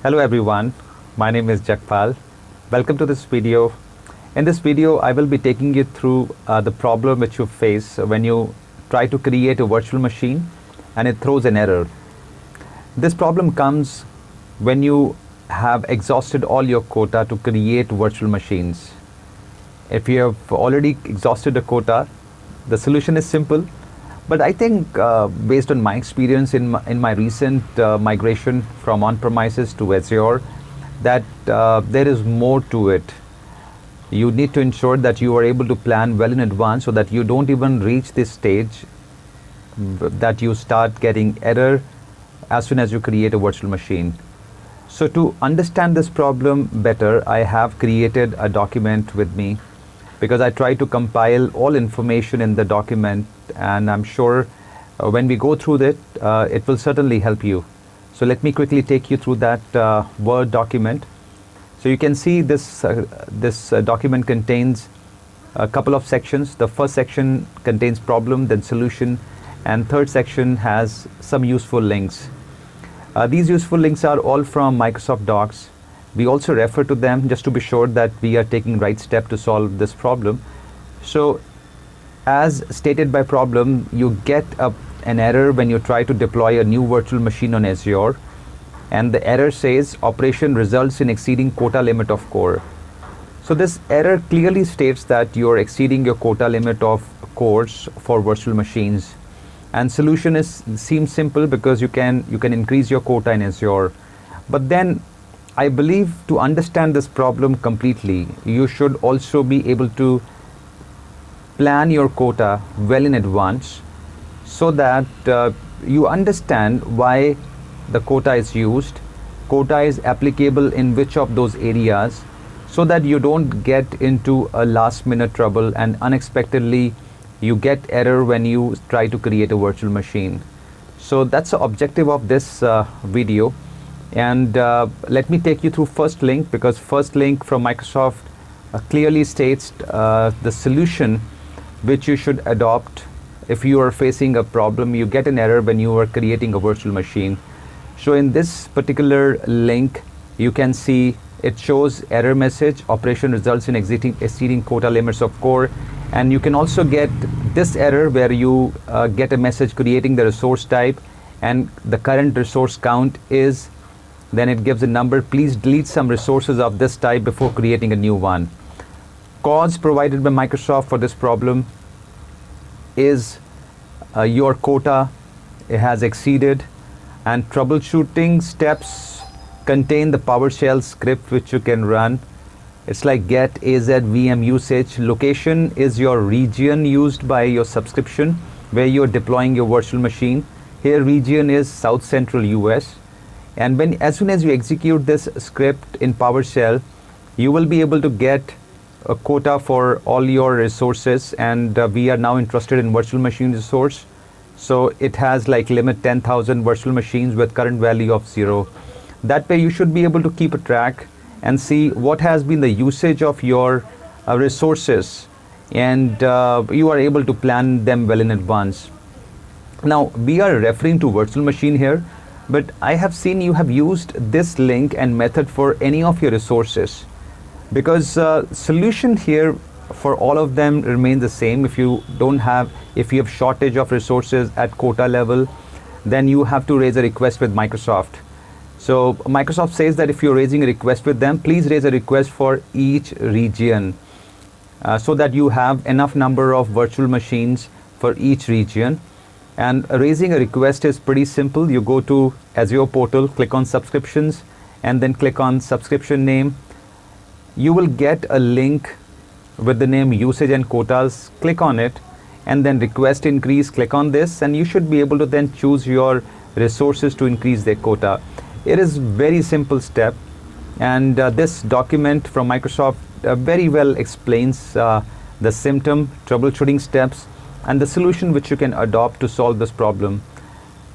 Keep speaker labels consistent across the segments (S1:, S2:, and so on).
S1: Hello everyone, my name is Jakpal. Welcome to this video. In this video, I will be taking you through the problem which you face when you try to create a virtual machine and it throws an error. This problem comes when you have exhausted all your quota to create virtual machines. If you have already exhausted a quota, the solution is simple. But I think based on my experience in my recent migration from on-premises to Azure, that there is more to it. You need to ensure that you are able to plan well in advance so that you don't even reach this stage that you start getting error as soon as you create a virtual machine. So to understand this problem better, I have created a document with me because I try to compile all information in the document, and I'm sure when we go through it, it will certainly help you. So let me quickly take you through that Word document. So you can see this document contains a couple of sections. The first section contains problem, then solution, and third section has some useful links. These useful links are all from Microsoft Docs. We also refer to them just to be sure that we are taking right step to solve this problem. So as stated by problem, you get an error when you try to deploy a new virtual machine on Azure, and the error says operation results in exceeding quota limit of core. So this error clearly states that you're exceeding your quota limit of cores for virtual machines. And solution seems simple because you can increase your quota in Azure. But then I believe to understand this problem completely, you should also be able to plan your quota well in advance so that you understand why the quota is used, quota is applicable in which of those areas, so that you don't get into a last minute trouble and unexpectedly you get error when you try to create a virtual machine. So that's the objective of this video. And let me take you through first link, because first link from Microsoft clearly states the solution which you should adopt if you are facing a problem, you get an error when you are creating a virtual machine. So in this particular link, you can see it shows error message, operation results in exceeding quota limits of core. And you can also get this error where you get a message creating the resource type and the current resource count is, then it gives a number. Please delete some resources of this type before creating a new one. Cause provided by Microsoft for this problem is your quota has exceeded, and troubleshooting steps contain the PowerShell script which you can run. It's like get AZ VM usage. Location is your region used by your subscription where you're deploying your virtual machine. Here region is South Central US. And as soon as you execute this script in PowerShell, you will be able to get a quota for all your resources, and we are now interested in virtual machine resource. So it has like limit 10,000 virtual machines with current value of 0. That way you should be able to keep a track and see what has been the usage of your resources, and you are able to plan them well in advance. Now we are referring to virtual machine here, but I have seen you have used this link and method for any of your resources, because solution here for all of them remain the same. If you have shortage of resources at quota level, then you have to raise a request with Microsoft. So Microsoft says that if you're raising a request with them, please raise a request for each region so that you have enough number of virtual machines for each region. And raising a request is pretty simple. You go to Azure portal, click on subscriptions, and then click on subscription name. You will get a link with the name usage and quotas. Click on it and then request increase. Click on this and you should be able to then choose your resources to increase their quota. It is very simple step, and this document from Microsoft very well explains the symptom, troubleshooting steps, and the solution which you can adopt to solve this problem.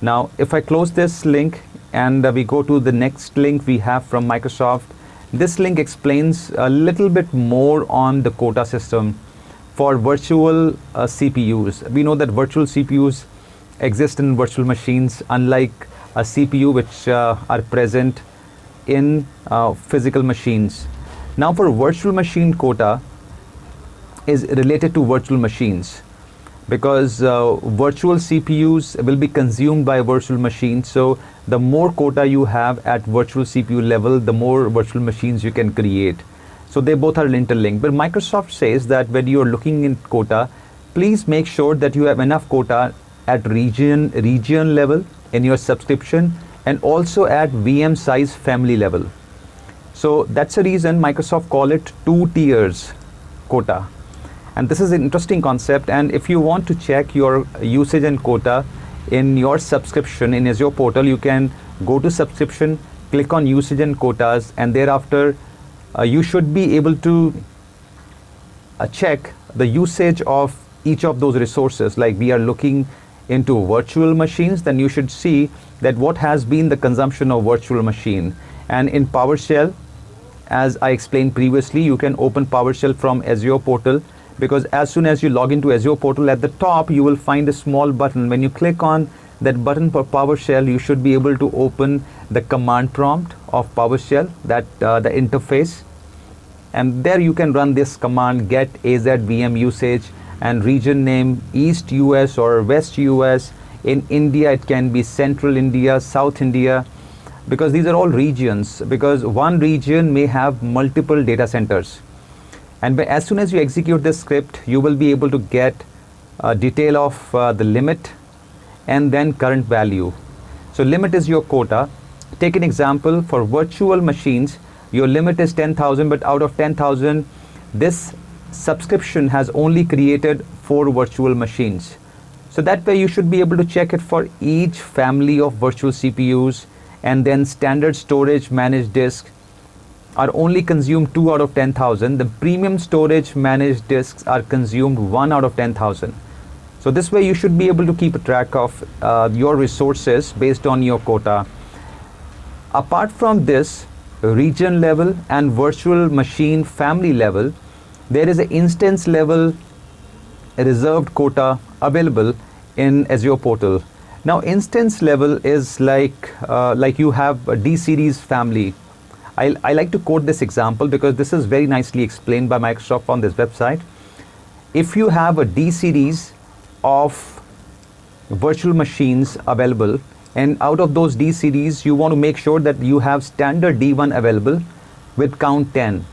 S1: Now if I close this link and we go to the next link we have from Microsoft, this link explains a little bit more on the quota system for virtual CPUs. We know that virtual CPUs exist in virtual machines, unlike a CPU which are present in physical machines. Now for virtual machine quota is related to virtual machines, because virtual CPUs will be consumed by virtual machines. So the more quota you have at virtual CPU level, the more virtual machines you can create. So they both are interlinked. But Microsoft says that when you're looking in quota, please make sure that you have enough quota at region level in your subscription, and also at VM size family level. So that's the reason Microsoft call it 2 tiers quota. And this is an interesting concept. And if you want to check your usage and quota in your subscription in Azure portal, you can go to subscription, click on usage and quotas, and thereafter you should be able to check the usage of each of those resources. Like we are looking into virtual machines, then you should see that what has been the consumption of virtual machine. And in PowerShell, as I explained previously, you can open PowerShell from Azure portal, because as soon as you log into Azure portal, at the top you will find a small button. When you click on that button for PowerShell, you should be able to open the command prompt of PowerShell, that the interface, and there you can run this command: get AZ VM usage and region name, East US or West US. In India it can be Central India, South India, because these are all regions, because one region may have multiple data centers. And as soon as you execute this script, you will be able to get a detail of the limit and then current value. So limit is your quota. Take an example for virtual machines. Your limit is 10,000, but out of 10,000, this subscription has only created 4 virtual machines. So that way you should be able to check it for each family of virtual CPUs. And then standard storage managed disk are only consumed 2 out of 10,000. The premium storage managed disks are consumed 1 out of 10,000. So this way you should be able to keep a track of your resources based on your quota. Apart from this, region level and virtual machine family level, there is an instance level reserved quota available in Azure portal. Now instance level is like you have a D series family. I like to quote this example because this is very nicely explained by Microsoft on this website. If you have a D series of virtual machines available, and out of those D series you want to make sure that you have standard D1 available with count 10,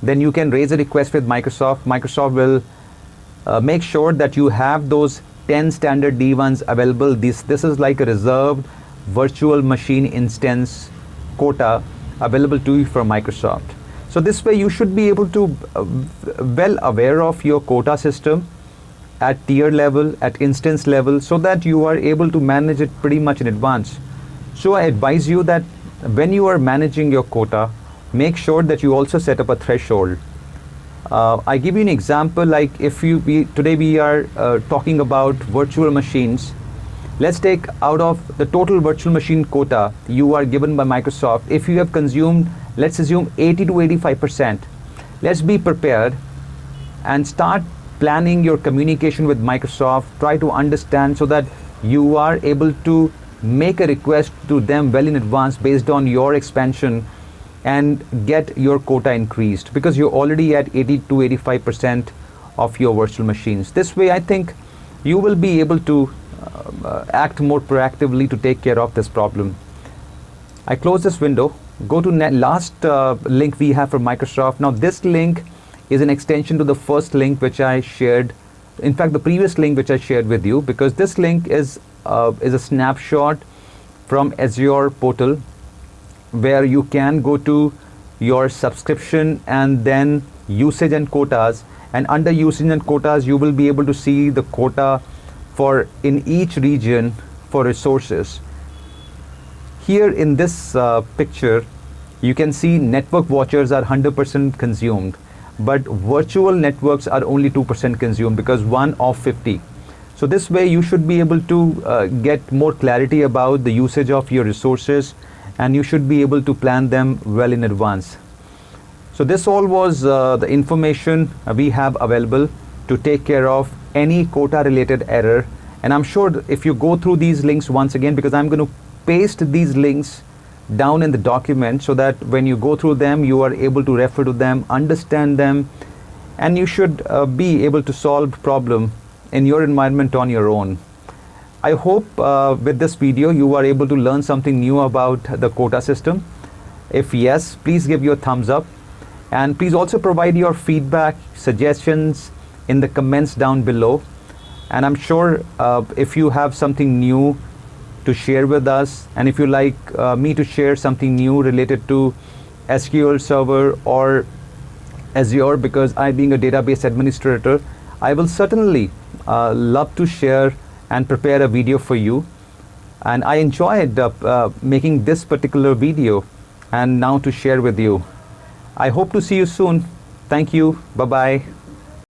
S1: then you can raise a request with Microsoft. Microsoft will make sure that you have those 10 standard D1s available. This is like a reserved virtual machine instance quota available to you from Microsoft. So this way you should be able to well aware of your quota system at tier level, at instance level, so that you are able to manage it pretty much in advance. So I advise you that when you are managing your quota, make sure that you also set up a threshold. I give you an example, like if today we are talking about virtual machines. Let's take out of the total virtual machine quota you are given by Microsoft, if you have consumed, let's assume 80 to 85%, let's be prepared and start planning your communication with Microsoft. Try to understand so that you are able to make a request to them well in advance based on your expansion and get your quota increased, because you're already at 80 to 85% of your virtual machines. This way I think you will be able to act more proactively to take care of this problem. I close this window, go to last link we have for Microsoft. Now this link is an extension to the first link which I shared, in fact the previous link which I shared with you, because this link is a snapshot from Azure portal where you can go to your subscription and then usage and quotas, and under usage and quotas you will be able to see the quota for in each region for resources. Here in this picture you can see network watchers are 100% consumed, but virtual networks are only 2% consumed, because 1 of 50. So this way you should be able to get more clarity about the usage of your resources, and you should be able to plan them well in advance. So this all was the information we have available to take care of any quota related error. And I'm sure if you go through these links once again, because I'm going to paste these links down in the document so that when you go through them, you are able to refer to them, understand them, and you should be able to solve problem in your environment on your own. I hope with this video you are able to learn something new about the quota system. If yes, please give your thumbs up, and please also provide your feedback, suggestions in the comments down below. And I'm sure if you have something new to share with us, and if you like me to share something new related to SQL Server or Azure, because I being a database administrator, I will certainly love to share and prepare a video for you. And I enjoyed making this particular video and now to share with you. I hope to see you soon. Thank you. Bye-bye.